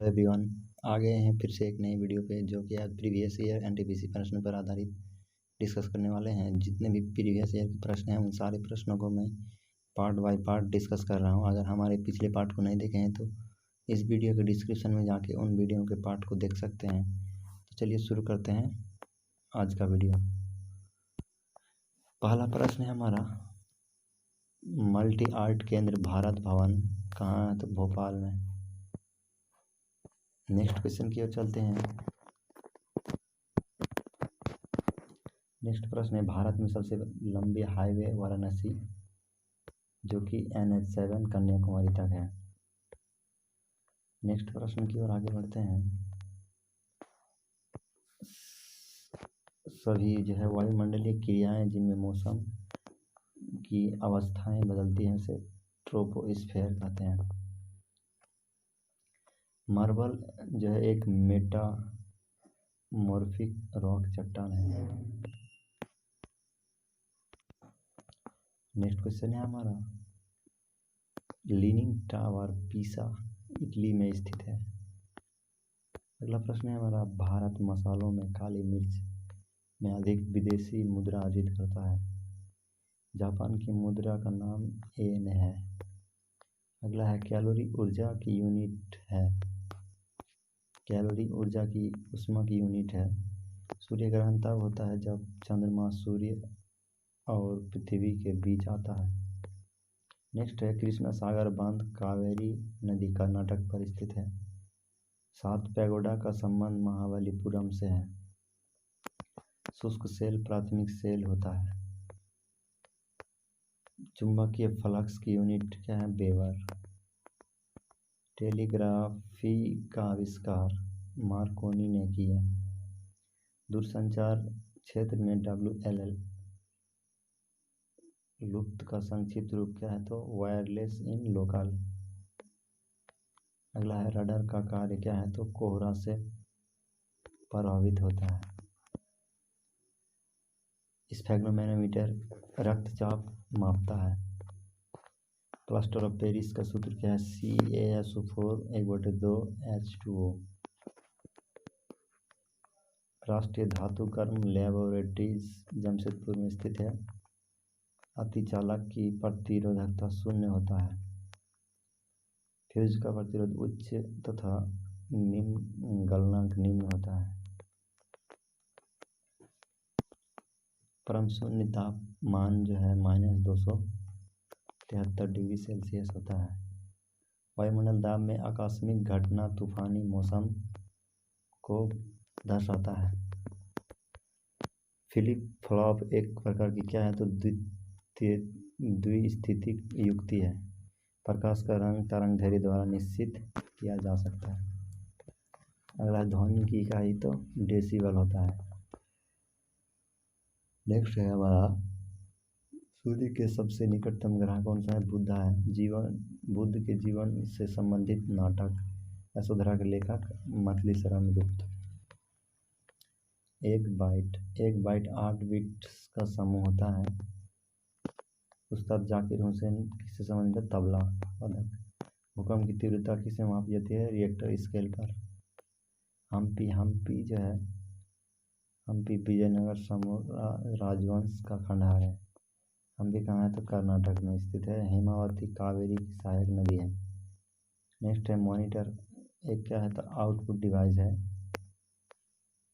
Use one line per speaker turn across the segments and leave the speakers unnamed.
Everyone, आ गए हैं फिर से एक नई वीडियो पे, जो कि आज प्रीवियस ईयर एनटीपीसी प्रश्न पर आधारित डिस्कस करने वाले हैं। जितने भी प्रीवियस ईयर के प्रश्न हैं उन सारे प्रश्नों को मैं पार्ट बाय पार्ट डिस्कस कर रहा हूं। अगर हमारे पिछले पार्ट को नहीं देखे हैं तो इस वीडियो के डिस्क्रिप्शन में जाके उन वीडियो के पार्ट को देख सकते हैं। तो चलिए शुरू करते हैं आज का वीडियो। पहला प्रश्न है हमारा, मल्टी आर्ट केंद्र भारत भवन कहाँ है? तो भोपाल में। नेक्स्ट क्वेश्चन की ओर चलते हैं। नेक्स्ट प्रश्न है, भारत में सबसे लंबी हाईवे वाराणसी, जो कि NH7 कन्याकुमारी तक है। नेक्स्ट प्रश्न की ओर आगे बढ़ते हैं। सभी जो है वायुमंडलीय क्रियाएं जिनमें मौसम की अवस्थाएं बदलती हैं उसे ट्रोपोस्फेयर कहते हैं। मार्बल जो है एक मेटामॉर्फिक रॉक चट्टान है। नेक्स्ट क्वेश्चन है हमारा, लीनिंग टावर पीसा इटली में स्थित है। अगला प्रश्न है हमारा, भारत मसालों में काली मिर्च में अधिक विदेशी मुद्रा अर्जित करता है। जापान की मुद्रा का नाम येन है। अगला है, कैलोरी ऊर्जा की यूनिट है। कैलोरी ऊर्जा की ऊष्मा की यूनिट है। सूर्य ग्रहण तब होता है जब चंद्रमा सूर्य और पृथ्वी के बीच आता है। नेक्स्ट है, कृष्णा सागर बांध कावेरी नदी कर्नाटक पर स्थित है। 7 पैगोडा का संबंध महाबलीपुरम से है। शुष्क सेल प्राथमिक सेल होता है। चुंबकीय फ्लक्स की यूनिट क्या है? वेबर। टेलीग्राफी का आविष्कार मार्कोनी ने किया। दूरसंचार क्षेत्र में WLL लुप्त का संक्षिप्त रूप क्या है? तो वायरलेस इन लोकल। अगला है, रडार का कार्य क्या है? तो कोहरा से प्रभावित होता है। स्फेग्नोमेनोमीटर रक्तचाप मापता है। प्लास्टर ऑफ पेरिस का सूत्र क्या है? CaSO4 1/2H2O। राष्ट्रीय धातु कर्म लैबोरेटरीज जमशेदपुर में स्थित है। अतिचालक की प्रतिरोधकता 0 होता है। फ्यूज का प्रतिरोध उच्च तथा निम्न गलनांक निम्न होता है। परम शून्य तापमान जो है -273 डिग्री सेल्सियस होता है। वायुमंडल दाब में आकस्मिक घटना तूफानी मौसम को दर्शाता है। फ्लिप फ्लॉप एक प्रकार की क्या है? तो द्विस्थितिक युक्ति है। प्रकाश का रंग तरंगदैर्घ्य द्वारा निश्चित किया जा सकता है। अगला ध्वनि की इकाई तो डेसिबल होता है। नेक्स्ट है हमारा, सूर्य के सबसे निकटतम ग्रह कौन सा है? बुध है। बुध के जीवन से संबंधित नाटक यशोधरा के लेखक मछलीशरण गुप्त। एक बाइट 8 बिट्स का समूह होता है। उस्ताद जाकिर हुसैन किससे संबंधित है? तबला वादक। भूकंप की तीव्रता किससे मापी जाती है? रिएक्टर स्केल पर। हम्पी जो है, हम्पी विजयनगर राजवंश का खंडहर है। हम्पी कहाँ है? तो कर्नाटक में स्थित है। हेमावती कावेरी की सहायक नदी है। नेक्स्ट है, मॉनिटर एक क्या है? तो आउटपुट डिवाइस है।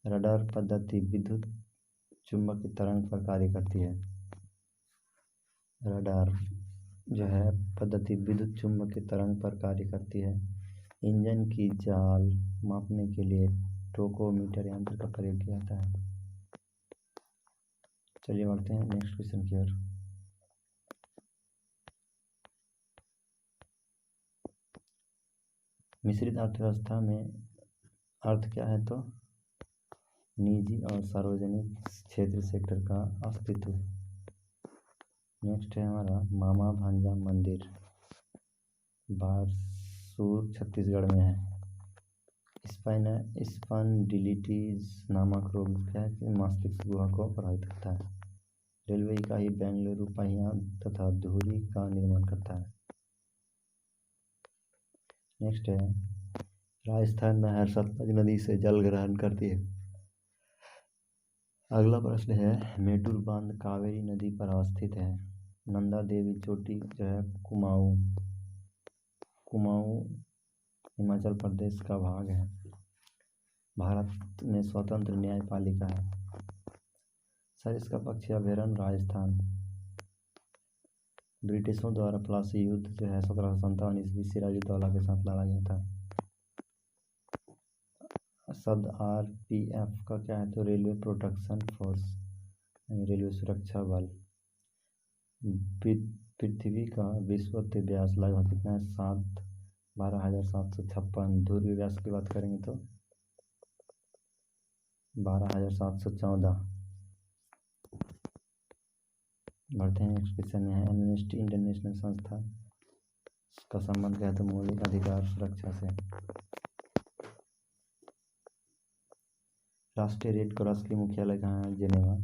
रडार पद्धति विद्युत चुंबकीय तरंग पर कार्य करती है। रडार जो है पद्धति विद्युत चुंबकीय तरंग पर कार्य करती है। इंजन की चाल मापने के लिए टोकोमीटर यंत्र का प्रयोग किया जाता है। चलिए बढ़ते हैं नेक्स्ट क्वेश्चन की ओर। मिश्रित अर्थव्यवस्था में अर्थ क्या है? तो निजी और सार्वजनिक क्षेत्र सेक्टर का अस्तित्व। नेक्स्ट है हमारा, मामा भांजा मंदिर बारसूर छत्तीसगढ़ में है। स्पॉन्डिलिटिस नामक रोग क्या है? कि मस्तिष्क गुहा को प्रभावित करता है। रेलवे इकाई बेंगलुरु पहिया तथा धुरी का निर्माण करता है। नेक्स्ट है, राजस्थान नहर सतलज नदी से जल ग्रहण करती है। अगला प्रश्न है, मेटूर बांध कावेरी नदी पर अवस्थित है। नंदा देवी चोटी जो है कुमाऊं हिमाचल प्रदेश का भाग है। भारत में स्वतंत्र न्यायपालिका है। सरिस्का पक्षी अभयारण्य राजस्थान। ब्रिटिशों द्वारा प्लासी युद्ध जो है 1757 ईस्वी सिराजुद्दौला के साथ लड़ा गया था। शब्द RPF का क्या है, तो रेलवे प्रोटेक्शन फोर्स यानी रेलवे सुरक्षा बल। पृथ्वी का विषुवत व्यास लगभग कितना है, 12,756। ध्रुवीय व्यास की बात करेंगे तो 12,714। बढ़ते हैं नेक्स्ट क्वेश्चन है, एमनेस्टी इंटरनेशनल संस्था का संबंध क्या है, तो मौलिक अधिकार सुरक्षा से। राष्ट्रीय रेड क्रॉस की मुख्यालय कहाँ है, जेनेवा।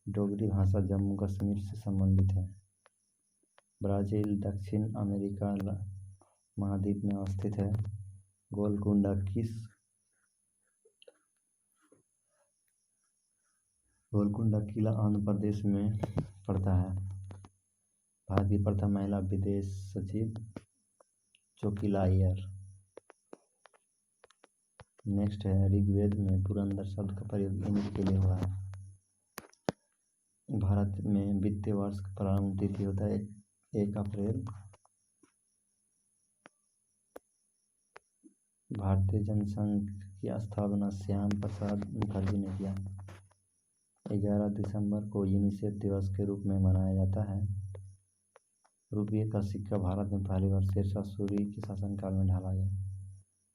डोगरी भाषा जम्मू कश्मीर से संबंधित है। ब्राज़ील दक्षिण अमेरिका महाद्वीप में अवस्थित है। गोलकुंडा किला आंध्र प्रदेश में पड़ता है। भारत की प्रथम महिला विदेश सचिव चोकिला अय्यर। नेक्स्ट है, ऋग्वेद में पुरंदर शब्द का प्रयोग इंद्र के लिए हुआ है। भारत में वित्तीय वर्ष का प्रारंभ तिथि होता है 1 अप्रैल। भारतीय जनसंघ की स्थापना श्याम प्रसाद मुखर्जी ने किया। 11 दिसंबर को यूनिसेफ दिवस के रूप में मनाया जाता है। रुपये का सिक्का भारत में पहली बार शेरशाह सूरी के शासनकाल में ढाला गया।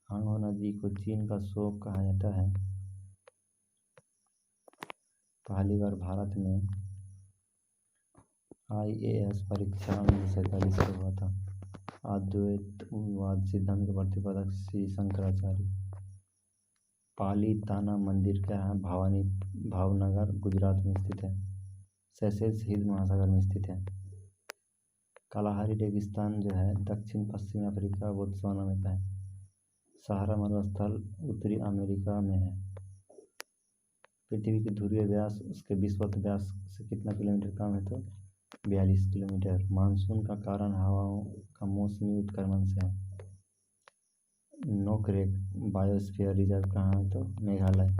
हांगहो नदी को चीन का शोक कहा जाता है। पहली बार भारत में IAS परीक्षा 1947 को हुआ था। अद्वैतवाद सिद्धांत के प्रतिपादक श्री शंकराचार्य। पाली ताना मंदिर क्या है, भावनगर गुजरात में स्थित है। सेशेल्स हिंद महासागर में स्थित है। कालाहारी रेगिस्तान जो है दक्षिण पश्चिमी अफ्रीका बोत्सवाना में है। सहारा मरुस्थल उत्तरी अमेरिका में है। पृथ्वी की ध्रुवीय व्यास उसके विषुवत व्यास से कितना किलोमीटर कम है, तो 42 किलोमीटर। मानसून का कारण हवाओं का मौसमी उत्क्रमण से है। नोकरेक बायोस्फीयर रिजर्व कहाँ है, तो मेघालय।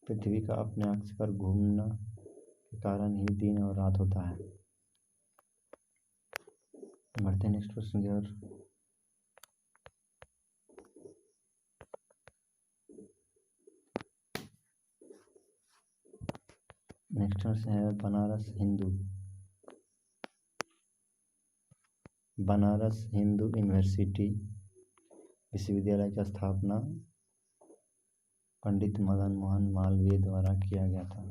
पृथ्वी का अपने अक्ष पर घूमना के कारण ही दिन और रात होता है। बढ़ते हैं नेक्स्ट क्वेश्चन की ओर। नेक्स्ट है बनारस हिंदू यूनिवर्सिटी विश्वविद्यालय की स्थापना पंडित मदन मोहन मालवीय द्वारा किया गया था।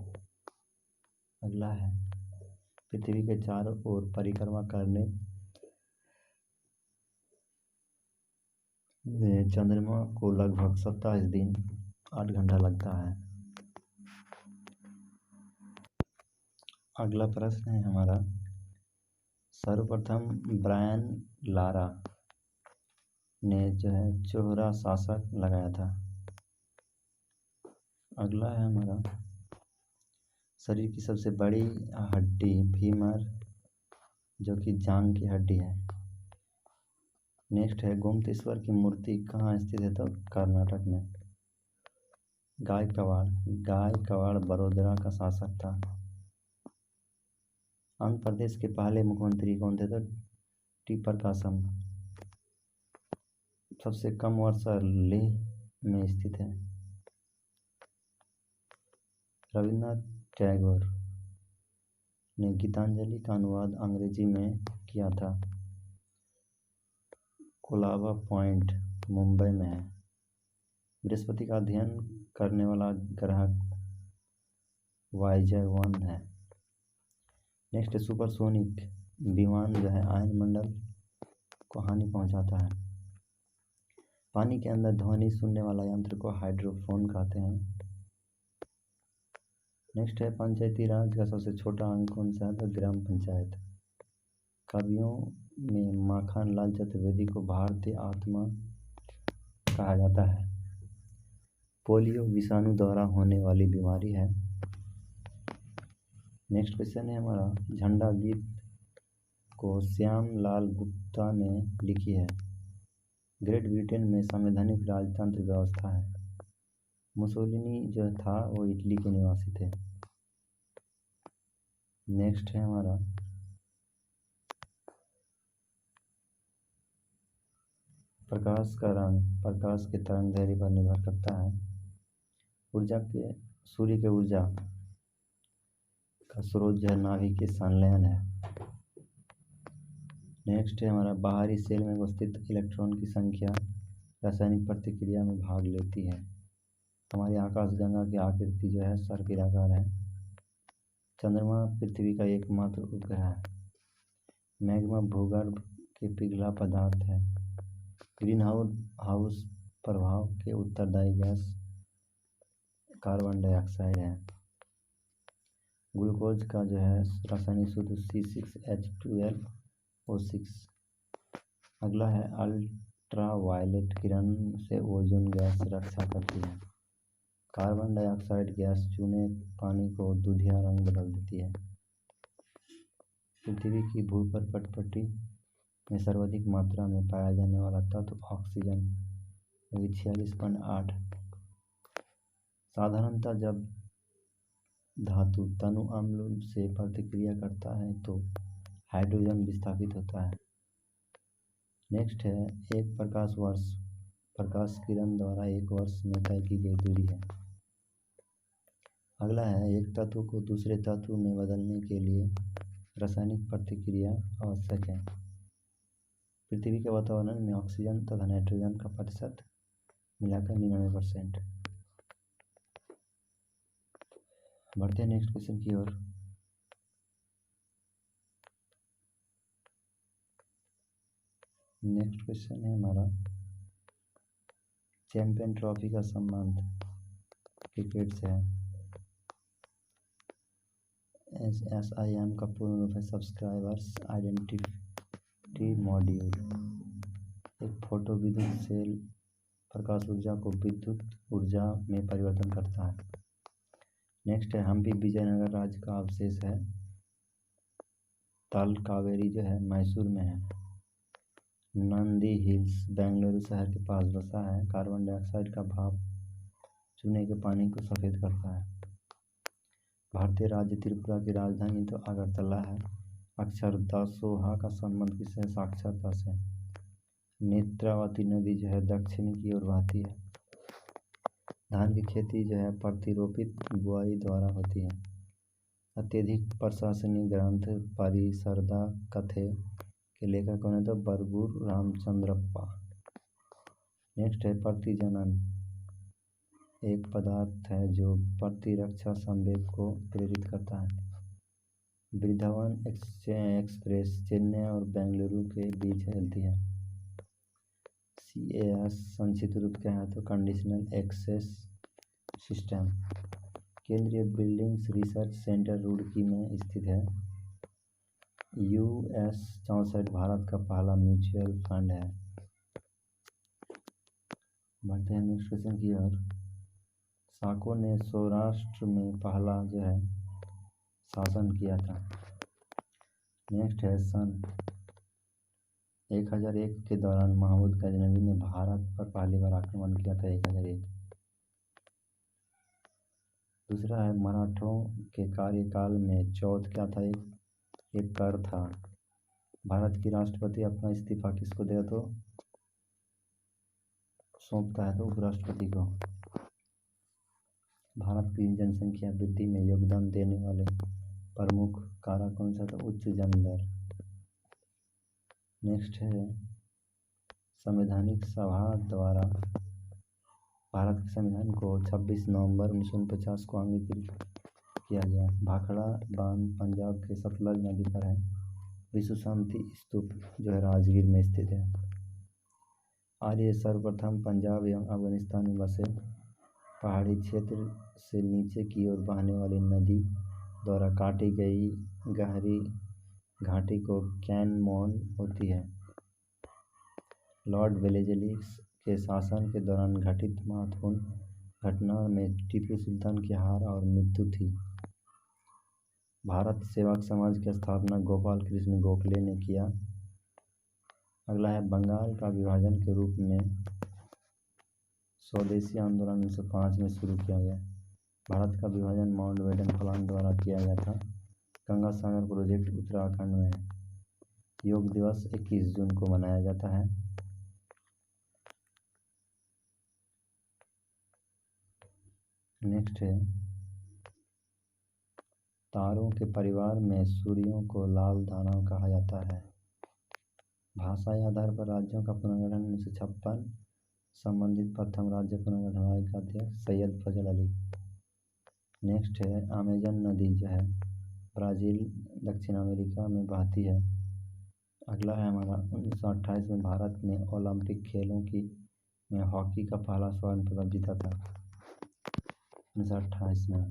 अगला है, पृथ्वी के चारों ओर परिक्रमा करने में चंद्रमा को लगभग 27 दिन 8 घंटा लगता है। अगला प्रश्न है हमारा, सर्वप्रथम ब्रायन लारा ने जो है चौहरा शासक लगाया था। अगला है हमारा, शरीर की सबसे बड़ी हड्डी फीमर जो कि जांग की हड्डी है। नेक्स्ट है, गोमतेश्वर की मूर्ति कहाँ स्थित है, तो कर्नाटक में। गायकवाड़ बड़ौदा का शासक था। आंध्र प्रदेश के पहले मुख्यमंत्री कौन थे, तो टी प्रकाशम। सबसे कम वर्षा लेह में स्थित है। रविन्द्रनाथ टैगोर ने गीतांजलि का अनुवाद अंग्रेजी में किया था। कोलाबा पॉइंट मुंबई में है। बृहस्पति का अध्ययन करने वाला ग्रह वायेजर 1 है। नेक्स्ट, सुपरसोनिक विमान जो है आयनमंडल को हानि पहुंचाता है। पानी के अंदर ध्वनि सुनने वाला यंत्र को हाइड्रोफोन कहते हैं। नेक्स्ट है, पंचायती राज का सबसे छोटा अंग कौन सा है, तो ग्राम पंचायत। कवियों में माखन लाल चतुर्वेदी को भारतीय आत्मा कहा जाता है? पोलियो विषाणु द्वारा होने वाली बीमारी है। नेक्स्ट क्वेश्चन है हमारा, झंडा गीत को श्याम लाल गुप्ता ने लिखी है। ग्रेट ब्रिटेन में संवैधानिक राजतंत्र व्यवस्था है। मुसोलिनी जो था वो इटली के निवासी थे। नेक्स्ट है हमारा, प्रकाश का रंग प्रकाश के तरंग दैर्ध्य पर निर्भर करता है। सूर्य के ऊर्जा का स्रोत जो है नाभिक के संलयन है। नेक्स्ट है हमारा, बाहरी सेल में उपस्थित इलेक्ट्रॉन की संख्या रासायनिक प्रतिक्रिया में भाग लेती है। हमारी आकाशगंगा की आकृति जो है सर्पिलाकार है। चंद्रमा पृथ्वी का एकमात्र उपग्रह है। मैग्मा भूगर्भ के पिघला पदार्थ है। ग्रीन हाउस प्रभाव के उत्तरदायी गैस कार्बन डाइऑक्साइड है। ग्लूकोज का जो है रासायनिक सूत्र C6H12O6। अगला है, अल्ट्रावायलेट किरण से ओजोन गैस रक्षा करती है। कार्बन डाइऑक्साइड गैस चूने पानी को दूधिया रंग बदल देती है। पृथ्वी की भूपटपटी में सर्वाधिक मात्रा में पाया जाने वाला तत्व ऑक्सीजन 46.8। साधारणतः जब धातु तनु अम्ल से प्रतिक्रिया करता है तो हाइड्रोजन विस्थापित होता है। नेक्स्ट है, एक प्रकाश वर्ष प्रकाश किरण द्वारा एक वर्ष में तय की गई दूरी है। अगला है, एक तत्व को दूसरे तत्व में बदलने के लिए रासायनिक प्रतिक्रिया आवश्यक है। पृथ्वी के वातावरण में ऑक्सीजन तथा नाइट्रोजन का प्रतिशत मिलाकर 99%। बढ़ते हैं नेक्स्ट क्वेश्चन की ओर। नेक्स्ट क्वेश्चन है हमारा, चैंपियन ट्रॉफी का संबंध क्रिकेट से है। SIM का पूर्ण रूप है सब्सक्राइबर्स आइडेंटिटी मॉड्यूल। एक फोटो विद्युत सेल प्रकाश ऊर्जा को विद्युत ऊर्जा में परिवर्तन करता है। नेक्स्ट है, हम्पी विजयनगर राज्य का अवशेष है। तालकावेरी जो है मैसूर में है। नंदी हिल्स बेंगलुरु शहर के पास बसा है। कार्बन डाइऑक्साइड का भाप चूने के पानी को सफ़ेद करता है। भारतीय राज्य त्रिपुरा की राजधानी तो अगरतला है। अक्षर दासोहा का संबंध किससे? साक्षरता से। नेत्रावती नदी जो है दक्षिण की ओर बहती है। धान की खेती जो है प्रतिरोपित बुआई द्वारा होती है। अत्यधिक प्रशंसनीय ग्रंथ परिसरदा कथे के लेखक कौन है? तो बरगूर रामचंद्रप्पा। नेक्स्ट है, प्रतिजनन एक पदार्थ है जो प्रतिरक्षा संवेग को प्रेरित करता है। वृंदावन एक्सप्रेस चेन्नई और बेंगलुरु के बीच चलती है। CAS संक्षिप्त रूप क्या है? तो कंडीशनल एक्सेस सिस्टम। केंद्रीय बिल्डिंग्स रिसर्च सेंटर रुड़की में स्थित है। US 64 भारत का पहला म्यूचुअल फंड है। बढ़ते हैं नेक्स्ट क्वेश्चन की ओर। साको ने सौराष्ट्र में पहला जो है शासन किया था। नेक्स्ट है, सन 1001 के दौरान महमूद गजनवी ने भारत पर पहली बार आक्रमण किया था। 1001। दूसरा है, मराठों के कार्यकाल में चौथ क्या था? एक कर था। भारत की राष्ट्रपति अपना इस्तीफा किसको देगा? तो सौंपता है तो उपराष्ट्रपति को। भारत की जनसंख्या वृद्धि में योगदान देने वाले प्रमुख कारक कौन सा? तो उच्च जन्म दर। नेक्स्ट है, संवैधानिक सभा द्वारा भारत के संविधान को 26 नवंबर 1949 को अंगीकृत किया गया। भाखड़ा बांध पंजाब के सतलज नदी पर है। विश्व शांति स्तूप जो है राजगीर में स्थित है। आर्य सर्वप्रथम पंजाब एवं अफगानिस्तान में बसे। पहाड़ी क्षेत्र से नीचे की ओर बहने वाली नदी द्वारा काटी गई गहरी घाटी को कैनमोन होती है। लॉर्ड वेलेस्ली के शासन के दौरान घटित महत्वपूर्ण घटना में टीपू सुल्तान की हार और मृत्यु थी। भारत सेवक समाज की स्थापना गोपाल कृष्ण गोखले ने किया। अगला है बंगाल का विभाजन के रूप में स्वदेशी आंदोलन 1905 में शुरू किया गया। भारत का विभाजन माउंटबेटन प्लान द्वारा किया गया था। गंगा सागर प्रोजेक्ट उत्तराखंड में। योग दिवस 21 जून को मनाया जाता है। नेक्स्ट है तारों के परिवार में सूर्यों को लाल दानव कहा जाता है। भाषाई आधार पर राज्यों का पुनर्गठन 1956। संबंधित प्रथम राज्य पुनर्गठन आयोग का अध्यक्ष सैयद फजल अली। नेक्स्ट है अमेजन नदी जो है ब्राज़ील दक्षिण अमेरिका में बहती है। अगला है हमारा 1928 में भारत ने ओलंपिक खेलों में हॉकी का पहला स्वर्ण पदक जीता था। 1928 में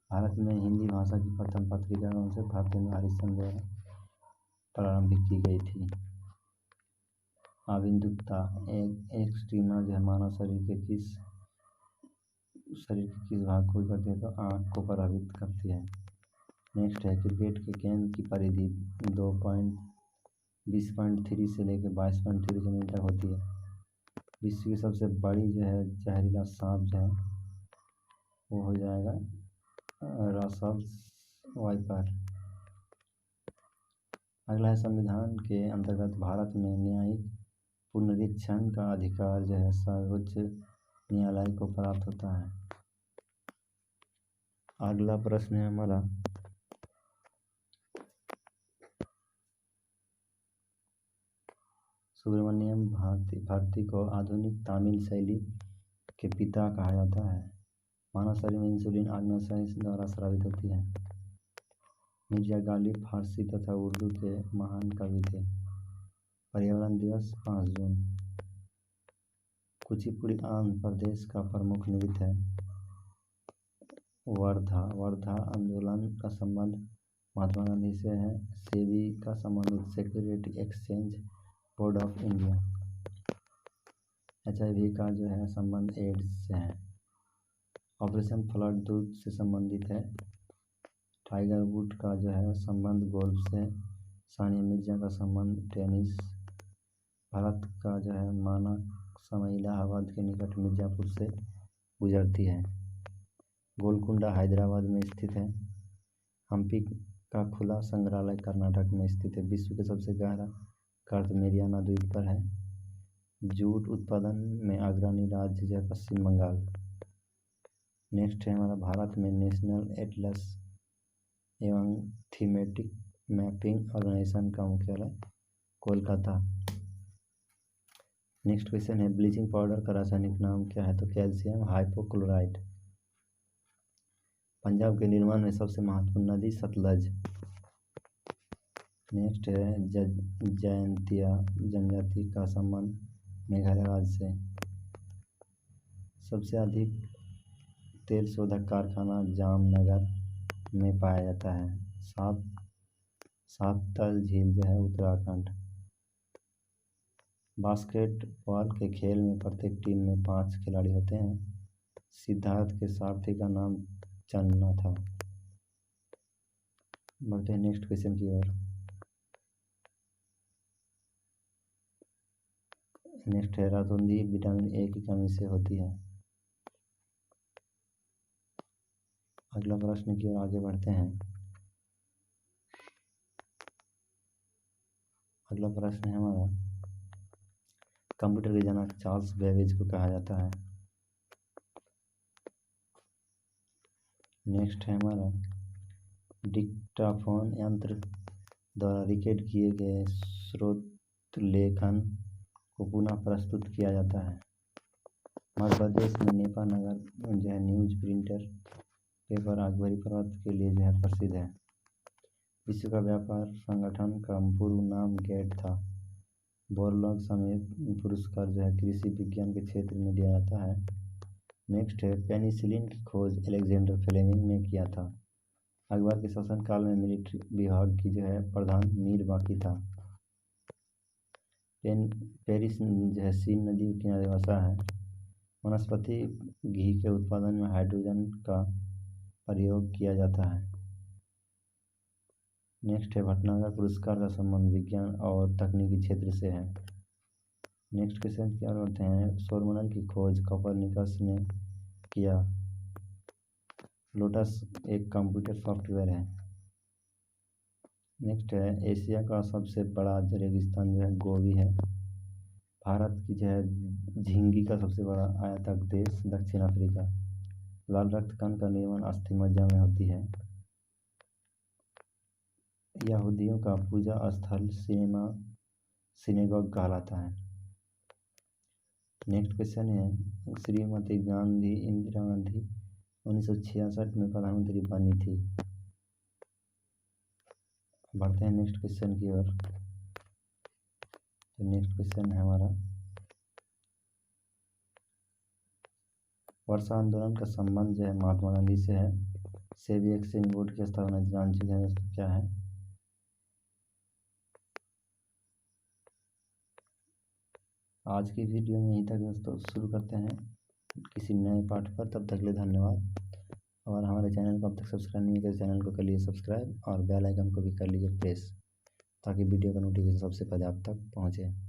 भारत में हिंदी भाषा की प्रथम पत्रिका कौन से भारतेंदु हरिश्चंद्र द्वारा प्रारंभ की गई थी। आबिंदुकता एक स्टीमर जो है मानव शरीर के किस भाग को करती है तो आँख को प्रभावित करती है। नेक्स्ट है क्रिकेट के गेंद की परिधि 20.3 से लेकर 22.3 सेंटीमीटर होती है। विश्व की सबसे बड़ी जो है जहरीला सांप जो है वो हो जाएगा रसल्स वाइपर। अगला है संविधान के अंतर्गत भारत में न्यायिक पुनरीक्षण का अधिकार जो है सर्वोच्च न्यायालय को प्राप्त होता है। अगला प्रश्न है हमारा सुब्रमण्यम भारती को आधुनिक तमिल शैली के पिता कहा जाता है। मानव शरीर में इंसुलिन अग्न्याशय द्वारा स्रावित होती है। मिर्जा गालिब फारसी तथा उर्दू के महान कवि थे। पर्यावरण दिवस 5 जून। कुचिपुड़ी आंध्र प्रदेश का प्रमुख नृत्य है। वर्धा आंदोलन का संबंध महात्मा गांधी से है। सेबी का संबंधित security exchange board of India. HIV का जो है संबंध एड्स से है। ऑपरेशन फ्लड दूध से संबंधित है। टाइगर वुड का जो है संबंध गोल्फ से। सानिया मिर्जा का संबंध टेनिस। भारत का जो है मानक समय इलाहाबाद के निकट मिर्जापुर से गुजरती है। गोलकुंडा हैदराबाद में स्थित है। हम्पी का खुला संग्रहालय कर्नाटक में स्थित है। विश्व के सबसे गहरा गर्त मेरियाना द्वीप पर है। जूट उत्पादन में अग्रणी राज्य जो है पश्चिम बंगाल। नेक्स्ट है हमारा भारत में नेशनल एटलस एवं थीमेटिक मैपिंग ऑर्गेनाइजेशन का मुख्यालय कोलकाता। नेक्स्ट क्वेश्चन है ब्लीचिंग पाउडर का रासायनिक नाम क्या है तो कैल्शियम हाइपोक्लोराइट। पंजाब के निर्माण में सबसे महत्वपूर्ण नदी सतलज। नेक्स्ट है जयंतिया जनजाति का संबंध मेघालय राज्य से। सबसे अधिक तेल शोधक कारखाना जामनगर में पाया जाता है। सातल झील जो है उत्तराखंड। बास्केटबॉल के खेल में प्रत्येक टीम में 5 खिलाड़ी होते हैं। सिद्धार्थ के सारथी का नाम चन्ना था। बढ़ते हैं नेक्स्ट क्वेश्चन की ओर। नेक्स्ट है रातौंधी विटामिन ए की कमी से होती है। अगला प्रश्न की ओर आगे बढ़ते हैं। अगला प्रश्न है हमारा कंप्यूटर के जनक चार्ल्स बेबेज को कहा जाता है। नेक्स्ट है हमारा डिक्टाफोन यंत्र द्वारा रिकॉर्ड किए गए स्रोत लेखन को पुनः प्रस्तुत किया जाता है। मध्य प्रदेश में नेपा नगर जो है न्यूज प्रिंटर पेपर अकबरी पर्वत के लिए जो है प्रसिद्ध है। विश्व का व्यापार संगठन का पूर्व नाम गेट था। बोरलॉग समेत पुरस्कार जो है कृषि विज्ञान के क्षेत्र में दिया जाता है। नेक्स्ट है पेनिसिलिन की खोज अलेक्जेंडर फ्लेमिंग ने किया था। अकबर के शासनकाल में मिलिट्री विभाग की जो है प्रधान मीर बाकी था। पेरिस जो है सीन नदी के किनारे बसा है। वनस्पति घी के उत्पादन में हाइड्रोजन का प्रयोग किया जाता है। नेक्स्ट है भटनागर पुरस्कार का संबंध विज्ञान और तकनीकी क्षेत्र से है। नेक्स्ट क्वेश्चन क्या करते हैं, सौरमंडल की खोज कोपरनिकस ने किया। लोटस एक कंप्यूटर सॉफ्टवेयर है। नेक्स्ट है एशिया का सबसे बड़ा रेगिस्तान जो है गोबी है। भारत की जो है झींगी का सबसे बड़ा आयातक देश दक्षिण अफ्रीका। लाल रक्त कण का निर्माण अस्थि मज्जा में होती है। यहूदियों का पूजा स्थल सिनेगॉग कहलाता है। नेक्स्ट क्वेश्चन है श्रीमती इंदिरा गांधी 1966 में प्रधानमंत्री बनी थी। बढ़ते हैं नेक्स्ट क्वेश्चन की ओर। तो नेक्स्ट क्वेश्चन है हमारा, वर्षा आंदोलन का संबंध जो है महात्मा गांधी से है। सेबी एक्सचेंज बोर्ड की स्थापना जान चुके हैं दोस्तों क्या है। आज की वीडियो में यहीं तक दोस्तों, शुरू करते हैं किसी नए पाठ पर। तब तक के लिए धन्यवाद। और हमारे चैनल को अब तक सब्सक्राइब नहीं किया तो चैनल को कर लीजिए सब्सक्राइब और बेल आइकन को भी कर लीजिए प्रेस, ताकि वीडियो का नोटिफिकेशन सबसे पहले आप तक पहुँचे।